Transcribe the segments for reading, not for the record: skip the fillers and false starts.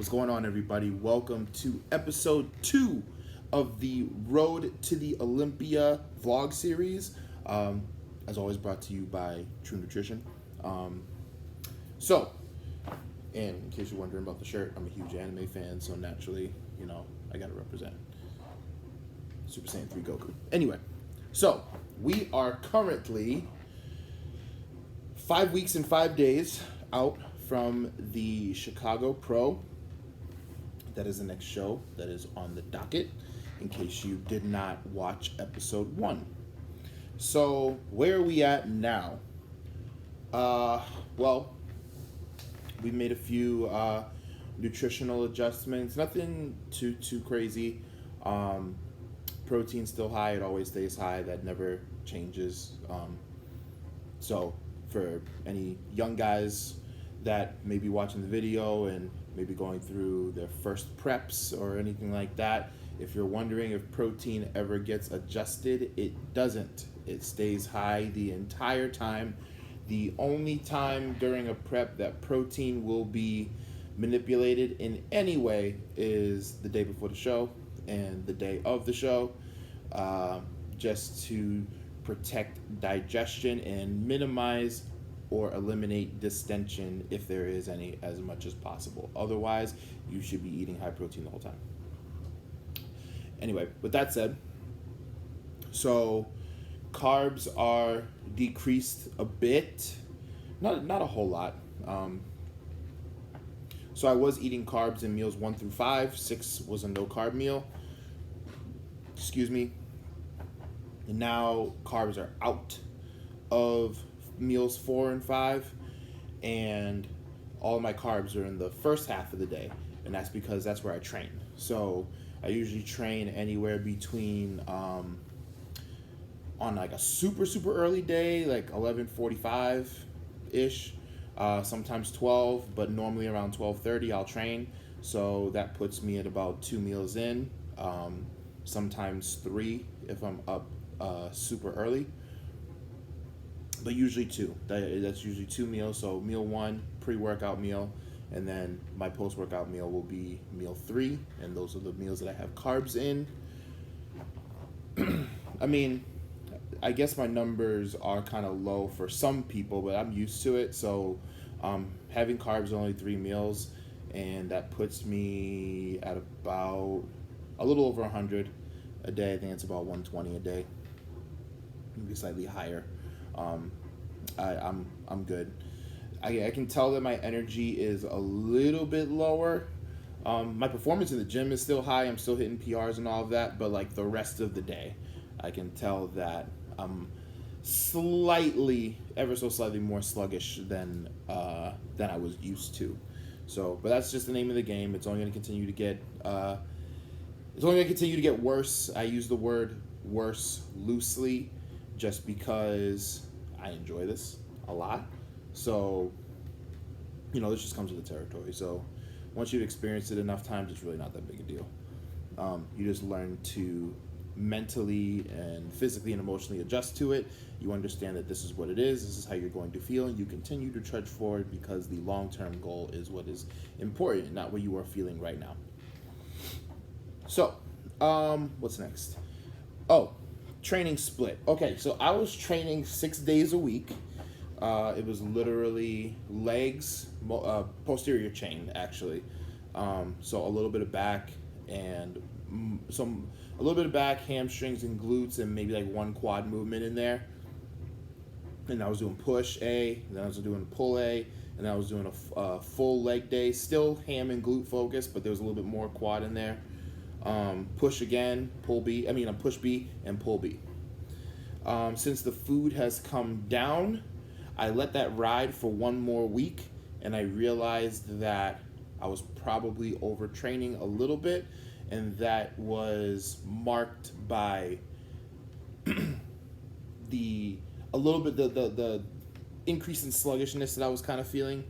What's going on, everybody? Welcome to episode 2 of the Road to the Olympia vlog series. As always, brought to you by True Nutrition. And in case you're wondering about the shirt, I'm a huge anime fan, so naturally, I gotta represent Super Saiyan 3 Goku. Anyway, so we are currently 5 weeks and 5 days out from the Chicago Pro. That is the next show that is on the docket, in case you did not watch episode 1. So, where are we at now? Well, we made a few nutritional adjustments. Nothing too crazy. Protein's still high. It always stays high. That never changes. So, for any young guys that may be watching the video and maybe going through their first preps or anything like that, if you're wondering if protein ever gets adjusted, it doesn't. It stays high the entire time. The only time during a prep that protein will be manipulated in any way is the day before the show and the day of the show, just to protect digestion and minimize or eliminate distension, if there is any, as much as possible. Otherwise, you should be eating high protein the whole time. Anyway, with that said, so carbs are decreased a bit, not a whole lot. So I was eating carbs in meals 1 through 5. 6 was a no carb meal. Excuse me. And now carbs are out of meals 4 and 5, and all of my carbs are in the first half of the day, and that's because that's where I train. So I usually train anywhere between on like a super early day, like 11:45 ish, sometimes 12, but normally around 12:30 I'll train. So that puts me at about 2 meals in, sometimes 3 if I'm up super early. But usually 2. That's usually 2 meals. So meal 1, pre-workout meal, and then my post-workout meal will be meal 3, and those are the meals that I have carbs in. I mean, I guess my numbers are kind of low for some people, but I'm used to it. So having carbs only 3 meals, and that puts me at about a little over 100 a day. I think it's about 120 a day, maybe slightly higher. I'm good. I can tell that my energy is a little bit lower. My performance in the gym is still high. I'm still hitting PRs and all of that, but like the rest of the day, I can tell that I'm ever so slightly more sluggish than I was used to. So, but that's just the name of the game. It's only going to continue to get worse. I use the word worse loosely, just because I enjoy this a lot. So, this just comes with the territory. So once you've experienced it enough times, it's really not that big a deal. You just learn to mentally and physically and emotionally adjust to it. You understand that this is what it is. This is how you're going to feel. And you continue to trudge forward, because the long-term goal is what is important, not what you are feeling right now. So, what's next? Oh, training split. Okay, so I was training 6 days a week. It was literally legs, posterior chain actually. So a little bit of back and a little bit of back, hamstrings and glutes, and maybe like 1 quad movement in there. And I was doing push A, then I was doing pull A, and I was doing a full leg day. Still ham and glute focused, but there was a little bit more quad in there. Push again, push B and pull B. Since the food has come down, I let that ride for 1 more week, and I realized that I was probably overtraining a little bit, and that was marked by the increase in sluggishness that I was kind of feeling.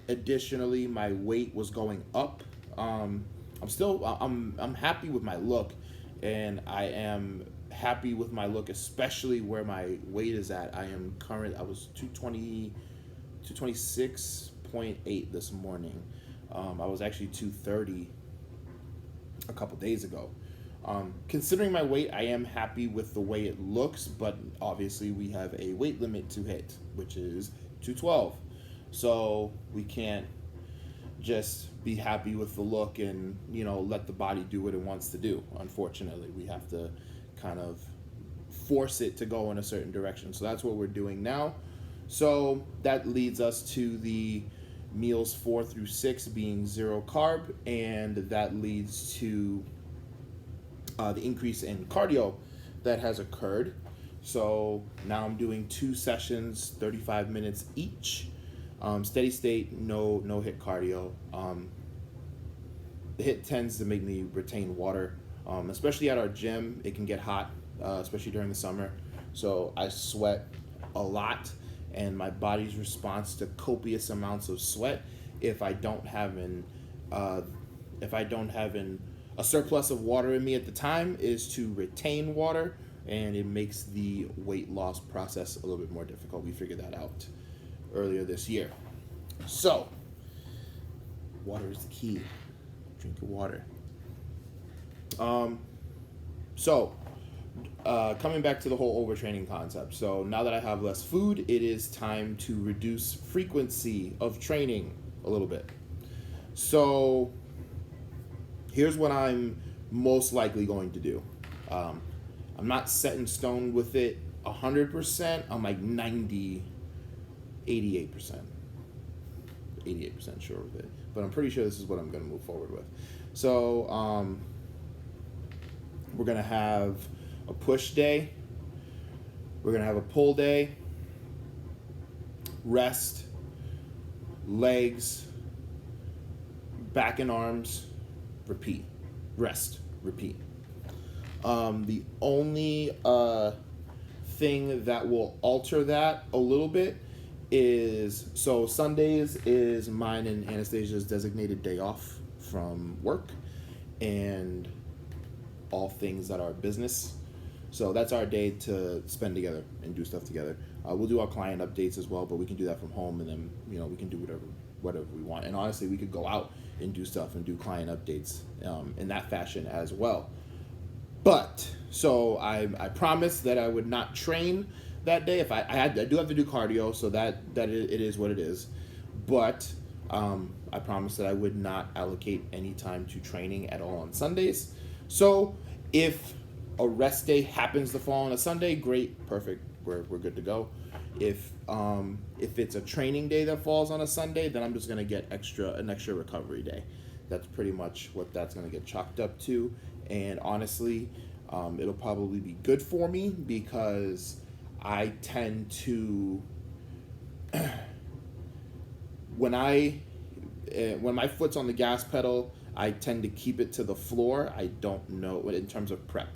Additionally, my weight was going up. I'm happy with my look, and I am happy with my look, especially where my weight is at. I was 226.8 this morning. I was actually 230 a couple days ago. Considering my weight, I am happy with the way it looks, but obviously we have a weight limit to hit, which is 212. So we can't just be happy with the look and, let the body do what it wants to do. Unfortunately, we have to kind of force it to go in a certain direction. So that's what we're doing now. So that leads us to the meals 4 through 6 being 0 carb, and that leads to the increase in cardio that has occurred. So now I'm doing 2 sessions, 35 minutes each. Steady state, no hit cardio. The hit tends to make me retain water, especially at our gym. It can get hot, especially during the summer. So I sweat a lot, and my body's response to copious amounts of sweat, if I don't have a surplus of water in me at the time, is to retain water, and it makes the weight loss process a little bit more difficult. We figured that out earlier this year. So, water is the key. Drink your water. Coming back to the whole overtraining concept. So now that I have less food, it is time to reduce frequency of training a little bit. So here's what I'm most likely going to do. I'm not set in stone with it 100%. I'm like 88% sure with it. But I'm pretty sure this is what I'm going to move forward with. So we're going to have a push day. We're going to have a pull day. Rest. Legs. Back and arms. Repeat. Rest. Repeat. The only thing that will alter that a little bit is, so Sundays is mine and Anastasia's designated day off from work and all things that are business. So that's our day to spend together and do stuff together. We'll do our client updates as well, but we can do that from home, and then we can do whatever we want. And honestly, we could go out and do stuff and do client updates in that fashion as well. But so I promised that I would not train that day. If I do have to do cardio, so that it is what it is. But I promised that I would not allocate any time to training at all on Sundays. So if a rest day happens to fall on a Sunday, great, perfect, we're good to go. If it's a training day that falls on a Sunday, then I'm just gonna get an extra recovery day. That's pretty much what that's gonna get chalked up to. And honestly, it'll probably be good for me because I tend to when my foot's on the gas pedal, I tend to keep it to the floor. I don't know in terms of prep.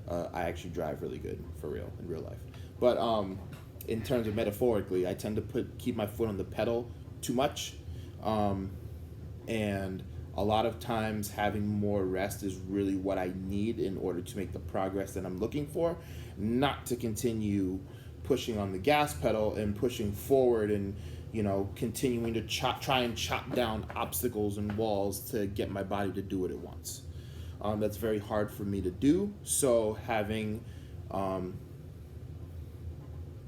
I actually drive really good for real in real life. But in terms of metaphorically, I tend to keep my foot on the pedal too much. And a lot of times having more rest is really what I need in order to make the progress that I'm looking for, not to continue pushing on the gas pedal and pushing forward and continuing to try and chop down obstacles and walls to get my body to do what it wants. That's very hard for me to do. So having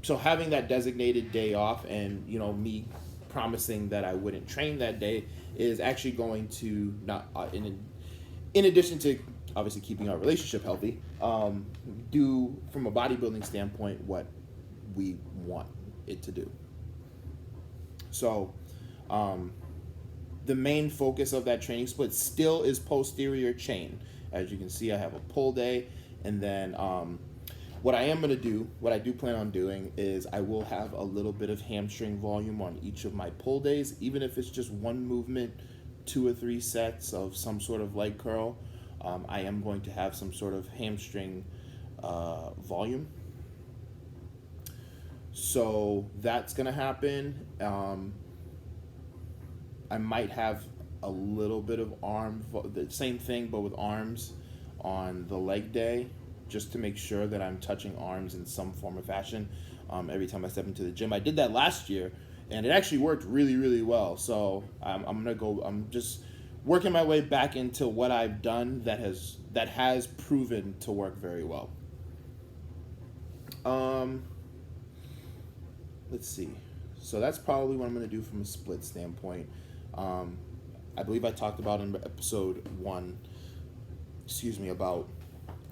that designated day off and me promising that I wouldn't train that day is actually going to not in addition to obviously keeping our relationship healthy, do from a bodybuilding standpoint what we want it to do. So the main focus of that training split still is posterior chain. As you can see, I have a pull day, and then what I do plan on doing is I will have a little bit of hamstring volume on each of my pull days, even if it's just one movement, 2 or 3 sets of some sort of leg curl. I am going to have some sort of hamstring volume. So that's going to happen. I might have a little bit of the same thing, but with arms on the leg day, just to make sure that I'm touching arms in some form or fashion every time I step into the gym. I did that last year, and it actually worked really, really well. So I'm gonna go. I'm just working my way back into what I've done that has proven to work very well. Um, let's see. So that's probably what I'm gonna do from a split standpoint. Um, I believe I talked about in episode 1, about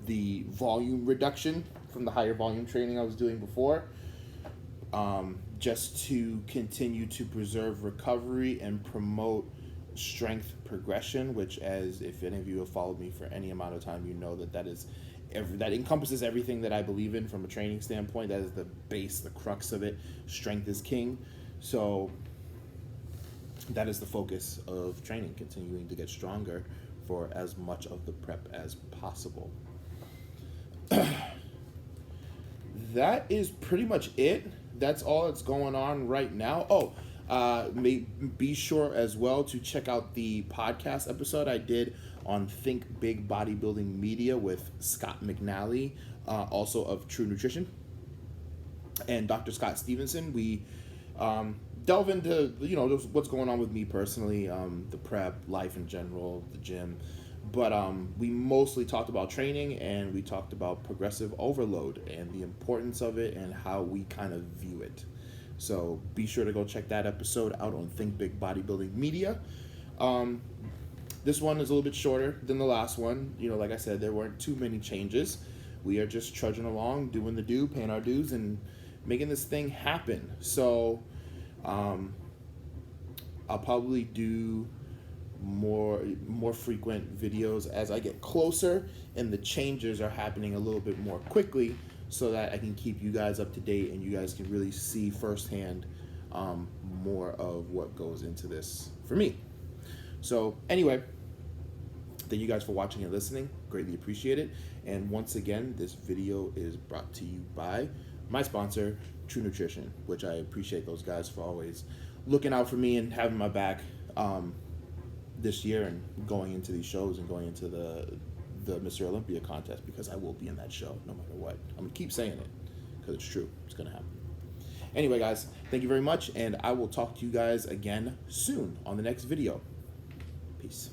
the volume reduction from the higher volume training I was doing before, just to continue to preserve recovery and promote strength progression, which, as if any of you have followed me for any amount of time, you know that encompasses everything that I believe in from a training standpoint. That is the base, the crux of it. Strength is king. So that is the focus of training, continuing to get stronger for as much of the prep as possible. That is pretty much it. That's all that's going on right now. Be sure as well to check out the podcast episode I did on Think Big Bodybuilding Media with Scott McNally, also of True Nutrition, and Dr. Scott Stevenson. We delve into what's going on with me personally, the prep, life in general, the gym. But we mostly talked about training, and we talked about progressive overload and the importance of it and how we kind of view it. So be sure to go check that episode out on Think Big Bodybuilding Media. This one is a little bit shorter than the last one. Like I said, there weren't too many changes. We are just trudging along, doing the do, paying our dues, and making this thing happen. So I'll probably do more frequent videos as I get closer and the changes are happening a little bit more quickly, so that I can keep you guys up to date and you guys can really see firsthand more of what goes into this for me. So anyway, thank you guys for watching and listening. Greatly appreciate it. And once again, this video is brought to you by my sponsor, True Nutrition, which I appreciate those guys for always looking out for me and having my back this year and going into these shows and going into the Mr. Olympia contest, because I will be in that show no matter what. I'm going to keep saying it because it's true. It's going to happen. Anyway, guys, thank you very much, and I will talk to you guys again soon on the next video. Peace.